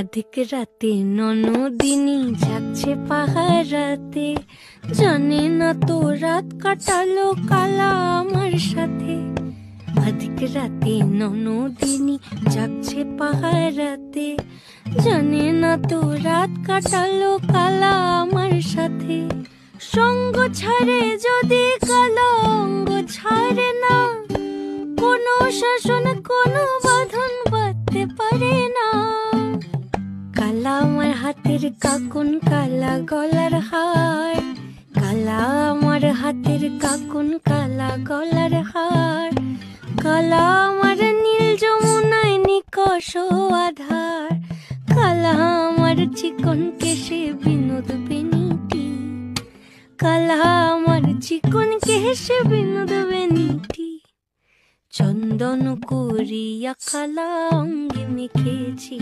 আধিক রাতে ননদিনী যাচ্ছে পাহারাতে, জানে না তো রাত কাটালো কালা আমার সাথে। আধিক রাতে ননদিনী যাচ্ছে পাহারাতে, জানে না তো রাত কাটালো কালা আমার সাথে। সঙ্গ ছাড়ে যদি কালো অঙ্গ ছাড়ে না, কোনো শাসন কোনো বাঁধন বাঁধতে পারে না। কালা আমার হাতের কাকুন কালা গলার হার, কালা আমার হাতের কাকুন কালা গলার হার। কালা আমার নীল যমুনায় নিকষ আধার, কালা আমার চিকন কেশে বিনোদ বেনিটি। কালা আমার চিকন কেশে বিনোদ বেনিটি। চন্দন করিয়া কালা অঙ্গে মেখেছি।